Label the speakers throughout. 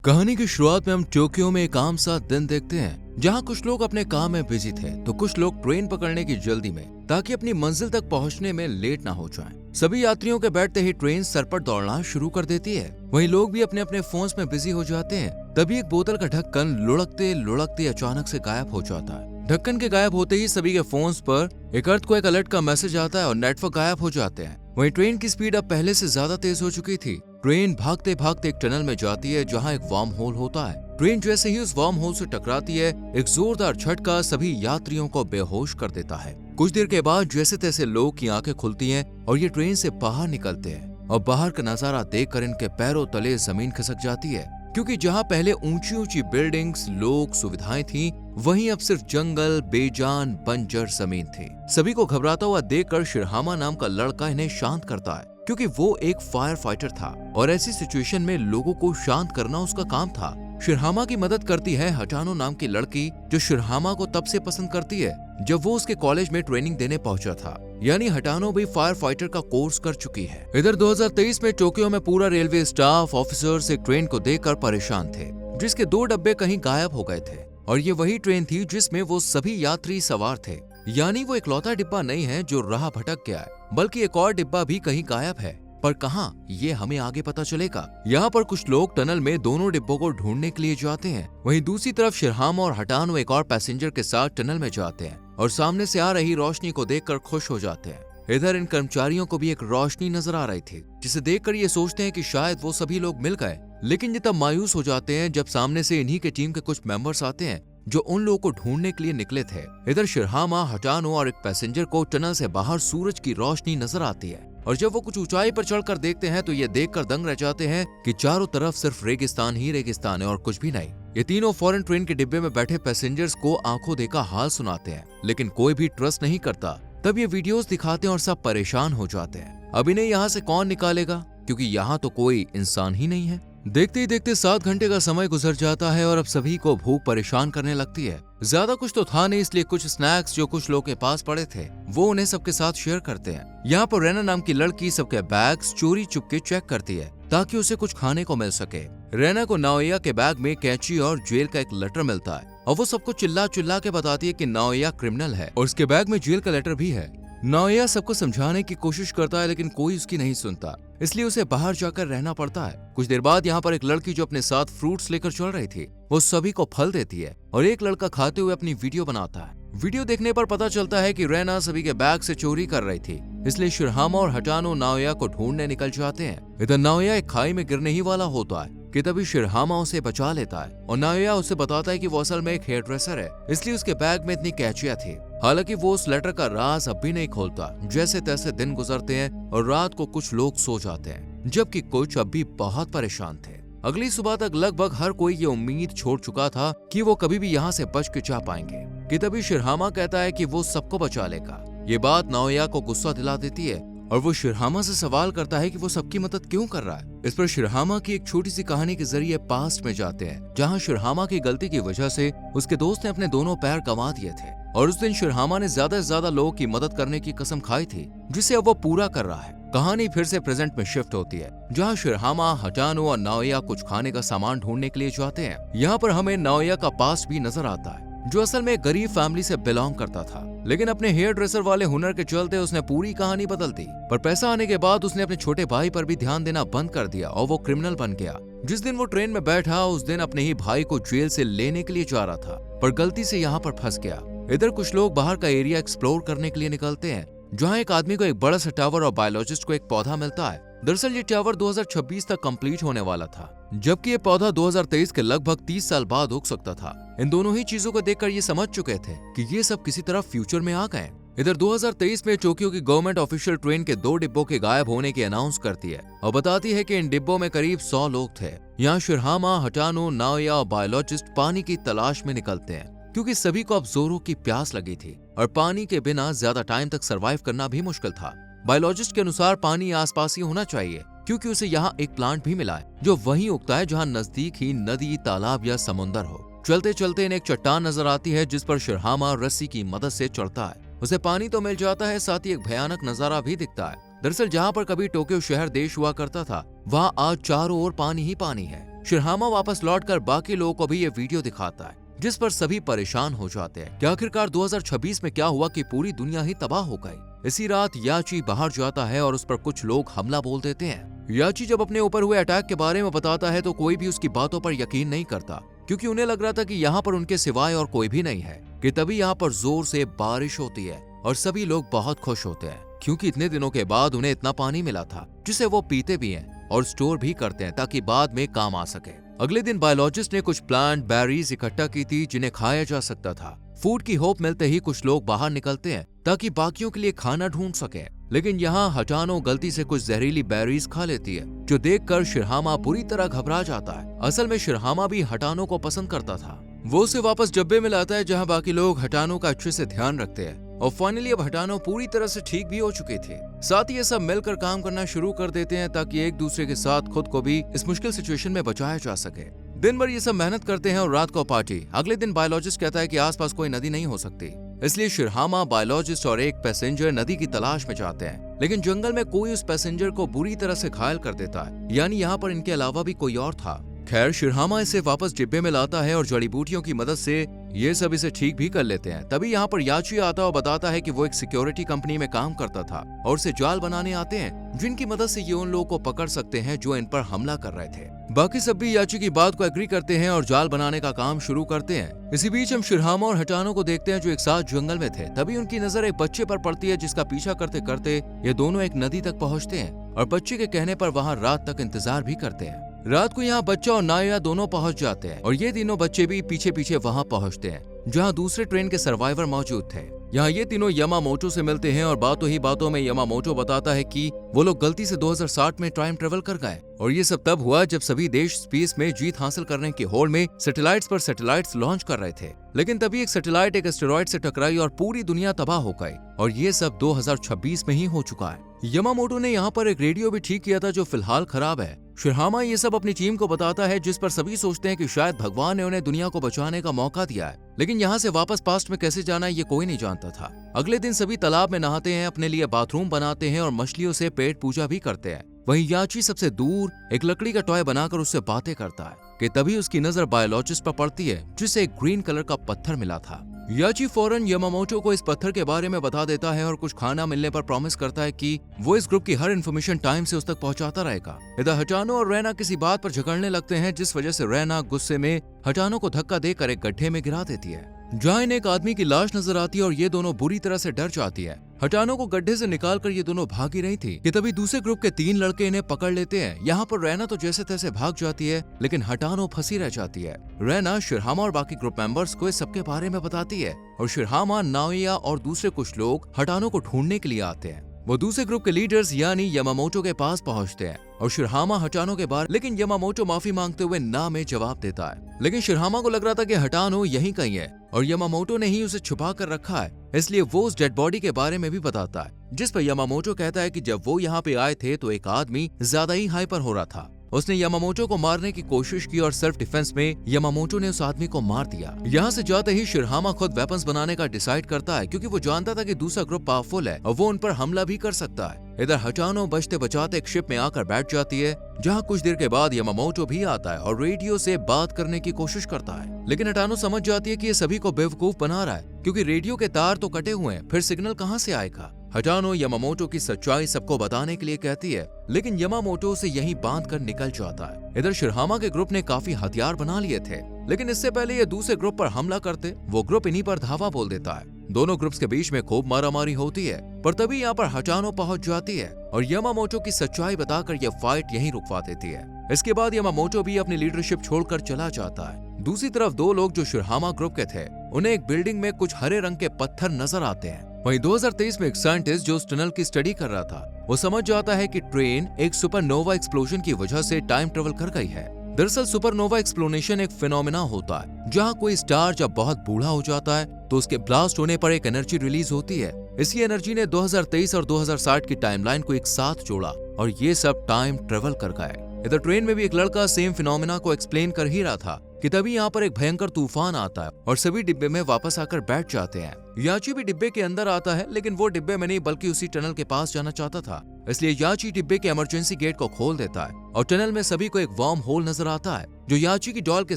Speaker 1: कहानी की शुरुआत में हम टोक्यो में एक आम सा दिन देखते हैं, जहां कुछ लोग अपने काम में बिजी थे तो कुछ लोग ट्रेन पकड़ने की जल्दी में, ताकि अपनी मंजिल तक पहुंचने में लेट ना हो जाएं। सभी यात्रियों के बैठते ही ट्रेन सर पर दौड़ना शुरू कर देती है। वहीं लोग भी अपने अपने फोन्स में बिजी हो जाते हैं। तभी एक बोतल का ढक्कन लुढ़कते लुढ़कते अचानक से गायब हो जाता है। ढक्कन के गायब होते ही सभी के फोन्स पर एक अर्थक्वेक अलर्ट का मैसेज आता है और नेटवर्क गायब हो जाते हैं। वहीं ट्रेन की स्पीड अब पहले से ज्यादा तेज हो चुकी थी। ट्रेन भागते भागते एक टनल में जाती है, जहां एक वार्म होल होता है। ट्रेन जैसे ही उस वार्म होल से टकराती है, एक जोरदार झटका सभी यात्रियों को बेहोश कर देता है। कुछ देर के बाद जैसे तैसे लोग की आंखें खुलती हैं और ये ट्रेन से बाहर निकलते हैं और बाहर का नजारा देखकर इनके पैरों तले जमीन खिसक जाती है, क्योंकि जहां पहले ऊंची ऊंची बिल्डिंग्स, लोग, सुविधाएं थी, वहीं अब सिर्फ जंगल, बेजान बंजर जमीन थी। सभी को घबराता हुआ देखकर शिरहामा नाम का लड़का इन्हें शांत करता है, क्योंकि वो एक फायर फाइटर था और ऐसी सिचुएशन में लोगों को शांत करना उसका काम था। शिरहामा की मदद करती है हटानो नाम की लड़की, जो शिरहामा को तब से पसंद करती है जब वो उसके कॉलेज में ट्रेनिंग देने पहुंचा था। यानी हटानो भी फायर फाइटर का कोर्स कर चुकी है। इधर 2023 में टोक्यो में पूरा रेलवे स्टाफ, ऑफिसर्स एक ट्रेन को देखकर परेशान थे, जिसके 2 डब्बे कहीं गायब हो गए थे और ये वही ट्रेन थी जिसमें वो सभी यात्री सवार थे। यानी वो इकलौता डिब्बा नहीं है जो राह भटक गया है, बल्कि एक और डिब्बा भी कहीं गायब है। पर कहाँ, ये हमें आगे पता चलेगा। यहाँ पर कुछ लोग टनल में दोनों डिब्बों को ढूंढने के लिए जाते हैं। वहीं दूसरी तरफ शिरहामा और हटानो एक और पैसेंजर के साथ टनल में जाते हैं और सामने से आ रही रोशनी को देखकर खुश हो जाते हैं। इधर इन कर्मचारियों को भी एक रोशनी नजर आ रही थी, जिसे देखकर ये सोचते हैं कि शायद वो सभी लोग मिल गए। लेकिन ये तब मायूस हो जाते हैं जब सामने से इन्हीं के टीम के कुछ मेंबर्स आते हैं जो उन लोगों को ढूंढने के लिए निकले थे। इधर शिरहामा, हटानो और एक पैसेंजर को टनल से बाहर सूरज की रोशनी नजर आती है और जब वो कुछ ऊंचाई पर चढ़कर देखते हैं तो ये देखकर दंग रह जाते हैं कि चारों तरफ सिर्फ रेगिस्तान ही रेगिस्तान है और कुछ भी नहीं। ये तीनों फॉरेन ट्रेन के डिब्बे में बैठे पैसेंजर्स को आंखों देखा हाल सुनाते हैं, लेकिन कोई भी ट्रस्ट नहीं करता। तब ये वीडियोस दिखाते हैं और सब परेशान हो जाते हैं। अब इन्हें यहाँ से कौन निकालेगा, क्योंकि यहाँ तो कोई इंसान ही नहीं है। देखते ही देखते 7 घंटे का समय गुजर जाता है और अब सभी को भूख परेशान करने लगती है। ज्यादा कुछ तो था नहीं, इसलिए कुछ स्नैक्स जो कुछ लोग के पास पड़े थे वो उन्हें सबके साथ शेयर करते हैं। यहाँ पर रेना नाम की लड़की सबके बैग्स चोरी चुपके चेक करती है ताकि उसे कुछ खाने को मिल सके। रेना को नाओया के बैग में कैंची और जेल का एक लेटर मिलता है और वो सबको चिल्ला चिल्ला के बताती है कि नाओया क्रिमिनल है और उसके बैग में जेल का लेटर भी है। नाओया सबको समझाने की कोशिश करता है, लेकिन कोई उसकी नहीं सुनता, इसलिए उसे बाहर जाकर रहना पड़ता है। कुछ देर बाद यहाँ पर एक लड़की जो अपने साथ फ्रूट्स लेकर चल रही थी, वो सभी को फल देती है और एक लड़का खाते हुए अपनी वीडियो बनाता है। वीडियो देखने पर पता चलता है कि रेना सभी के बैग से चोरी कर रही थी, इसलिए शिरहामा और हटानो नाओया को ढूंढने निकल जाते हैं। इधर नाओया एक खाई में गिरने ही वाला होता है कि तभी शिरहामा उसे बचा लेता है और नाओया उसे बताता है कि वो असल में एक हेयर ड्रेसर है, इसलिए उसके बैग में इतनी कैंचियां थी। हालांकि वो उस लेटर का राज अब भी नहीं खोलता। जैसे तैसे दिन गुजरते हैं और रात को कुछ लोग सो जाते हैं, जबकि कुछ अब भी बहुत परेशान थे। अगली सुबह तक लगभग हर कोई ये उम्मीद छोड़ चुका था कि वो कभी भी यहाँ से बच के जा पाएंगे, कि तभी शिरहामा कहता है कि वो सबको बचा लेगा। ये बात नाओया को गुस्सा दिला देती है और वो शिरहामा से सवाल करता है कि वो सबकी मदद क्यों कर रहा है। इस पर शिरहामा की एक छोटी सी कहानी के जरिए पास्ट में जाते हैं, जहाँ शिरहामा की गलती की वजह से उसके दोस्त ने अपने दोनों पैर गंवा दिए थे और उस दिन शिरहामा ने ज्यादा से ज्यादा लोगों की मदद करने की कसम खाई थी, जिसे अब वो पूरा कर रहा है। कहानी फिर से प्रेजेंट में शिफ्ट होती है, जहाँ शिरहामा, हटानो और नाओया कुछ खाने का सामान ढूंढने के लिए जाते हैं। यहाँ पर हमें नाओया का पास्ट भी नजर आता है, जो असल में एक गरीब फैमिली से बिलोंग करता था, लेकिन अपने हेयर ड्रेसर वाले हुनर के चलते उसने पूरी कहानी बदल दी। पर पैसा आने के बाद उसने अपने छोटे भाई पर भी ध्यान देना बंद कर दिया और वो क्रिमिनल बन गया। जिस दिन वो ट्रेन में बैठा, उस दिन अपने ही भाई को जेल से लेने के लिए जा रहा था, पर गलती से यहाँ पर फंस गया। इधर कुछ लोग बाहर का एरिया एक्सप्लोर करने के लिए निकलते हैं, जहाँ एक आदमी को एक बड़ा सा टावर और बायोलॉजिस्ट को एक पौधा मिलता है। दरअसल ये टावर 2026 तक कंप्लीट होने वाला था, जबकि ये पौधा 2023 के लगभग 30 साल बाद उग सकता था। इन दोनों ही चीजों को देखकर ये समझ चुके थे कि ये सब किसी तरह फ्यूचर में आ गए। इधर 2023 में टोक्यो की गवर्नमेंट ऑफिशियल ट्रेन के 2 डिब्बों के गायब होने की अनाउंस करती है और बताती है कि इन डिब्बों में करीब 100 लोग थे। यहाँ शिरहामा, हटानो, नाओया और बायोलॉजिस्ट पानी की तलाश में निकलते हैं, क्योंकि सभी को अब जोरों की प्यास लगी थी और पानी के बिना ज्यादा टाइम तक सरवाइव करना भी मुश्किल था। बायोलॉजिस्ट के अनुसार पानी आसपास ही होना चाहिए, क्योंकि उसे यहाँ एक प्लांट भी मिला है जो वहीं उगता है जहाँ नजदीक ही नदी, तालाब या समुंदर हो। चलते चलते इन्हें एक चट्टान नजर आती है, जिस पर शिरहामा रस्सी की मदद से चढ़ता है। उसे पानी तो मिल जाता है, साथ ही एक भयानक नजारा भी दिखता है। दरअसल जहाँ पर कभी टोक्यो शहर देश हुआ करता था, वहाँ आज चारों ओर पानी ही पानी है। शिरहामा वापस लौटकर बाकी लोगों को भी ये वीडियो दिखाता है, जिस पर सभी परेशान हो जाते हैं कि आखिरकार 2026 में क्या हुआ कि पूरी दुनिया ही तबाह हो गई। इसी रात याची बाहर जाता है और उस पर कुछ लोग हमला बोल देते हैं। याची जब अपने ऊपर हुए अटैक के बारे में बताता है तो कोई भी उसकी बातों पर यकीन नहीं करता, क्योंकि उन्हें लग रहा था कि यहाँ पर उनके सिवाय और कोई भी नहीं है। कि तभी यहाँ पर जोर से बारिश होती है और सभी लोग बहुत खुश होते हैं, क्योंकि इतने दिनों के बाद उन्हें इतना पानी मिला था जिसे वो पीते भी हैं और स्टोर भी करते हैं ताकि बाद में काम आ सके। अगले दिन बायोलॉजिस्ट ने कुछ प्लांट बेरीज इकट्ठा की थी जिन्हें खाया जा सकता था। फूड की होप मिलते ही कुछ लोग बाहर निकलते हैं ताकि बाकियों के लिए खाना ढूंढ सके, लेकिन यहाँ हटानो गलती से कुछ जहरीली बेरीज खा लेती है, जो देखकर शिरहामा बुरी तरह घबरा जाता है। असल में शिरहामा भी हटानो को पसंद करता था। वो उसे वापस डब्बे में लाता है जहाँ बाकी लोग हटानो का अच्छे से ध्यान रखते हैं, और फाइनली अब हटानो पूरी तरह से ठीक भी हो चुके थे। साथ ही ये सब मिलकर काम करना शुरू कर देते हैं ताकि एक दूसरे के साथ खुद को भी इस मुश्किल सिचुएशन में बचाया जा सके। दिन भर ये सब मेहनत करते हैं और रात को पार्टी। अगले दिन बायोलॉजिस्ट कहता है कि आसपास कोई नदी नहीं हो सकती, इसलिए शिरहामा, बायोलॉजिस्ट और एक पैसेंजर नदी की तलाश में जाते हैं, लेकिन जंगल में कोई उस पैसेंजर को बुरी तरह से घायल कर देता है, यानी यहाँ पर इनके अलावा भी कोई और था। खैर, शिरहामा इसे वापस डिब्बे में लाता है और जड़ी बूटियों की मदद से ये सब इसे ठीक भी कर लेते हैं। तभी यहाँ पर याची आता और बताता है कि वो एक सिक्योरिटी कंपनी में काम करता था और उसे जाल बनाने आते हैं, जिनकी मदद से ये उन लोगों को पकड़ सकते हैं जो इन पर हमला कर रहे थे। बाकी सब भी याची की बात को एग्री करते हैं और जाल बनाने का काम शुरू करते हैं। इसी बीच हम शिरहामा और हटानो को देखते हैं जो एक साथ जंगल में थे। तभी उनकी नजर एक बच्चे पर पड़ती है, जिसका पीछा करते करते ये दोनों एक नदी तक पहुँचते हैं और बच्चे के कहने पर वहाँ रात तक इंतजार भी करते हैं। रात को यहाँ बच्चा और नाया दोनों पहुंच जाते हैं और ये तीनों बच्चे भी पीछे पीछे वहाँ पहुंचते हैं जहाँ दूसरे ट्रेन के सर्वाइवर मौजूद थे। यहाँ ये तीनों यामामोटो से मिलते हैं और बातों ही बातों में यामामोटो बताता है कि वो लोग गलती से 2060 में टाइम ट्रेवल कर गए, और ये सब तब हुआ जब सभी देश स्पेस में जीत हासिल करने की होड़ में सैटेलाइट्स पर सैटेलाइट्स लॉन्च कर रहे थे। लेकिन तभी एक सैटेलाइट एक एस्टेरॉइड से टकराई और पूरी दुनिया तबाह हो गई, और ये सब 2026 में ही हो चुका है। यामामोटो ने यहाँ पर एक रेडियो भी ठीक किया था जो फिलहाल खराब है। शिरहामा ये सब अपनी टीम को बताता है, जिस पर सभी सोचते हैं कि शायद भगवान ने उन्हें दुनिया को बचाने का मौका दिया है, लेकिन यहाँ से वापस पास्ट में कैसे जाना है ये कोई नहीं जानता था। अगले दिन सभी तालाब में नहाते हैं, अपने लिए बाथरूम बनाते हैं और मछलियों से पेट पूजा भी करते हैं। वहीं याची सबसे दूर एक लकड़ी का टॉय बनाकर उससे बातें करता है कि तभी उसकी नजर बायोलॉजिस्ट पर पड़ती है, जिसे एक ग्रीन कलर का पत्थर मिला था। याची फौरन यामामोटो को इस पत्थर के बारे में बता देता है और कुछ खाना मिलने पर प्रॉमिस करता है कि वो इस ग्रुप की हर इन्फॉर्मेशन टाइम से उस तक पहुंचाता रहेगा। इधर हटानो और रैना किसी बात पर झगड़ने लगते हैं, जिस वजह से रैना गुस्से में हटानो को धक्का देकर एक गड्ढे में गिरा देती है, जहाँ इन्हें एक आदमी की लाश नजर आती है और ये दोनों बुरी तरह से डर जाती है। हटानो को गड्ढे से निकालकर ये दोनों भागी रही थी कि तभी दूसरे ग्रुप के 3 लड़के इन्हें पकड़ लेते हैं। यहाँ पर रैना तो जैसे तैसे भाग जाती है, लेकिन हटानो फंसी रह जाती है। रैना शिरहामा और बाकी ग्रुप मेंबर्स को इस सबके बारे में बताती है और शिरहामा, नाओया और दूसरे कुछ लोग हटानो को ढूंढने के लिए आते हैं। वो दूसरे ग्रुप के लीडर्स यानी यामामोटो के पास पहुंचते हैं और शिरहामा हटानो के बारे, लेकिन यामामोटो माफी मांगते हुए ना में जवाब देता है। लेकिन शिरहामा को लग रहा था कि हटानो यहीं कहीं है और यामामोटो ने ही उसे छुपा कर रखा है, इसलिए वो उस डेड बॉडी के बारे में भी बताता है, जिस पर यामामोटो कहता है कि जब वो यहाँ पे आए थे तो एक आदमी ज्यादा ही हाइपर हो रहा था। उसने यामामोटो को मारने की कोशिश की और सेल्फ डिफेंस में यामामोटो ने उस आदमी को मार दिया। यहाँ से जाते ही शिरहामा खुद वेपन्स बनाने का डिसाइड करता है, क्योंकि वो जानता था कि दूसरा ग्रुप पावरफुल है और वो उन पर हमला भी कर सकता है। इधर हटानो बचते बचाते एक शिप में आकर बैठ जाती है, जहाँ कुछ देर के बाद यामामोटो भी आता है और रेडियो से बात करने की कोशिश करता है। लेकिन हटानो समझ जाती है कि ये सभी को बेवकूफ बना रहा है, क्योंकि रेडियो के तार तो कटे हुए हैं, फिर सिग्नल कहाँ से आएगा। हटानो यामामोटो की सच्चाई सबको बताने के लिए कहती है, लेकिन यामामोटो उसे यहीं बांध कर निकल जाता है। इधर शिरहामा के ग्रुप ने काफी हथियार बना लिए थे, लेकिन इससे पहले ये दूसरे ग्रुप पर हमला करते, वो ग्रुप इन्हीं पर धावा बोल देता है। दोनों ग्रुप्स के बीच में खूब मारामारी होती है, पर तभी यहाँ पर हटानो पहुंच जाती है और यामामोटो की सच्चाई बताकर यह फाइट यहीं रुकवा देती है। इसके बाद यामामोटो भी अपनी लीडरशिप छोड़कर चला जाता है। दूसरी तरफ 2 लोग जो शिरहामा ग्रुप के थे, उन्हें एक बिल्डिंग में कुछ हरे रंग के पत्थर नजर आते हैं। वहीं 2023 में एक साइंटिस्ट जो उस टनल की स्टडी कर रहा था, वो समझ जाता है कि ट्रेन एक सुपरनोवा एक्सप्लोजन की वजह से टाइम ट्रेवल कर गई है। दरअसल सुपरनोवा एक्सप्लोनेशन एक फिनोमेना होता है, जहाँ कोई स्टार जब बहुत बूढ़ा हो जाता है तो उसके ब्लास्ट होने पर एक एनर्जी रिलीज होती है। इसी एनर्जी ने 2023 और 2060 की टाइमलाइन को एक साथ जोड़ा और ये सब टाइम ट्रेवल कर गए। इधर ट्रेन में भी एक लड़का सेम फिनोमेना को एक्सप्लेन कर ही रहा था कि तभी यहाँ पर एक भयंकर तूफान आता है और सभी डिब्बे में वापस आकर बैठ जाते हैं। याची भी डिब्बे के अंदर आता है, लेकिन वो डिब्बे में नहीं बल्कि उसी टनल के पास जाना चाहता था। इसलिए याची डिब्बे के इमरजेंसी गेट को खोल देता है और टनल में सभी को एक वार्म होल नजर आता है जो याची की डॉल के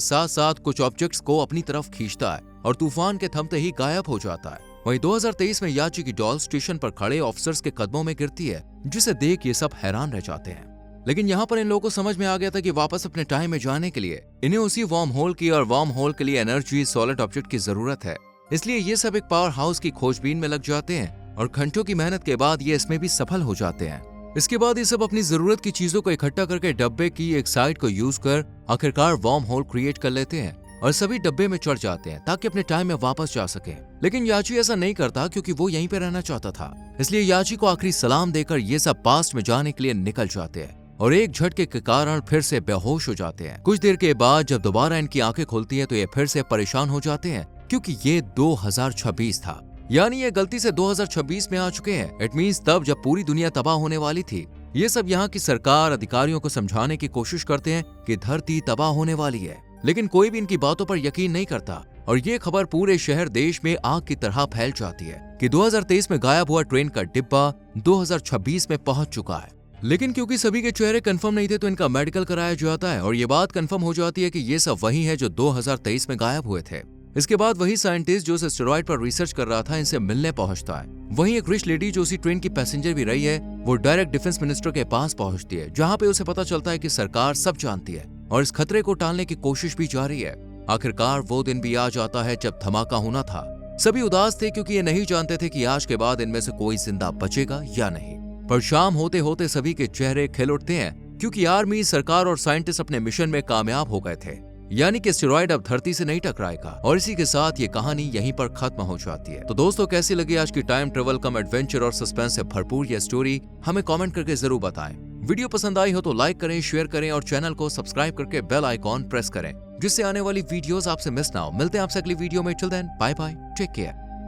Speaker 1: साथ साथ कुछ ऑब्जेक्ट्स को अपनी तरफ खींचता है और तूफान के थमते ही गायब हो जाता है। वहीं 2023 में याची की डॉल स्टेशन पर खड़े ऑफिसर्स के कदमों में गिरती है, जिसे देख ये सब हैरान रह जाते हैं। लेकिन यहाँ पर इन लोगों को समझ में आ गया था कि वापस अपने टाइम में जाने के लिए इन्हें उसी वार्म होल की और वार्म होल के लिए एनर्जी सॉलिड ऑब्जेक्ट की जरूरत है। इसलिए ये सब एक पावर हाउस की खोजबीन में लग जाते हैं और घंटों की मेहनत के बाद ये इसमें भी सफल हो जाते हैं। इसके बाद ये सब अपनी जरूरत की चीजों को इकट्ठा करके डब्बे की एक साइड को यूज कर आखिरकार वार्म होल क्रिएट कर लेते हैं और सभी डब्बे में चढ़ जाते हैं ताकि अपने टाइम में वापस जा सके। लेकिन याची ऐसा नहीं करता क्योंकि वो यहीं पे रहना चाहता था। इसलिए याची को आखिरी सलाम देकर ये सब पास्ट में जाने के लिए निकल जाते हैं और एक झटके के कारण फिर से बेहोश हो जाते हैं। कुछ देर के बाद जब दोबारा इनकी आंखें खुलती हैं तो ये फिर से परेशान हो जाते हैं क्योंकि ये 2026 था, यानी ये गलती से 2026 में आ चुके हैं। इट मींस तब जब पूरी दुनिया तबाह होने वाली थी। ये सब यहाँ की सरकार अधिकारियों को समझाने की कोशिश करते हैं कि धरती तबाह होने वाली है, लेकिन कोई भी इनकी बातों पर यकीन नहीं करता और ये खबर पूरे शहर देश में आग की तरह फैल जाती है कि 2023 में गायब हुआ ट्रेन का डिब्बा 2026 में पहुंच चुका है। लेकिन क्योंकि सभी के चेहरे कंफर्म नहीं थे तो इनका मेडिकल कराया जाता है और ये बात कंफर्म हो जाती है कि ये सब वही है जो 2023 में गायब हुए थे। इसके बाद वही साइंटिस्ट जो एस्टेरॉयड पर रिसर्च कर रहा था इनसे मिलने पहुंचता है। वहीं एक रिच लेडी जो उसी ट्रेन की पैसेंजर भी रही है वो डायरेक्ट डिफेंस मिनिस्टर के पास पहुंचती है, जहां पे उसे पता चलता है कि सरकार सब जानती है और इस खतरे को टालने की कोशिश भी जारी है। आखिरकार वो दिन भी आ जाता है जब धमाका होना था। सभी उदास थे क्योंकि ये नहीं जानते थे कि आज के बाद इनमें से कोई जिंदा बचेगा या नहीं। पर शाम होते होते सभी के चेहरे खिल उठते हैं क्योंकि आर्मी, सरकार और साइंटिस्ट अपने मिशन में कामयाब हो गए थे, यानी कि एस्टेरॉयड अब धरती से नहीं टकराएगा। और इसी के साथ ये कहानी यहीं पर खत्म हो जाती है। तो दोस्तों, कैसी लगी आज की टाइम ट्रेवल कम एडवेंचर और सस्पेंस से भरपूर ये स्टोरी? हमें कमेंट करके जरूर बताएं। वीडियो पसंद आई हो तो लाइक करें, शेयर करें और चैनल को सब्सक्राइब करके बेल आइकॉन प्रेस करें, जिससे आने वाली वीडियोस आपसे मिस ना हो। मिलते हैं आपसे अगली वीडियो में। Till then, bye bye, take care.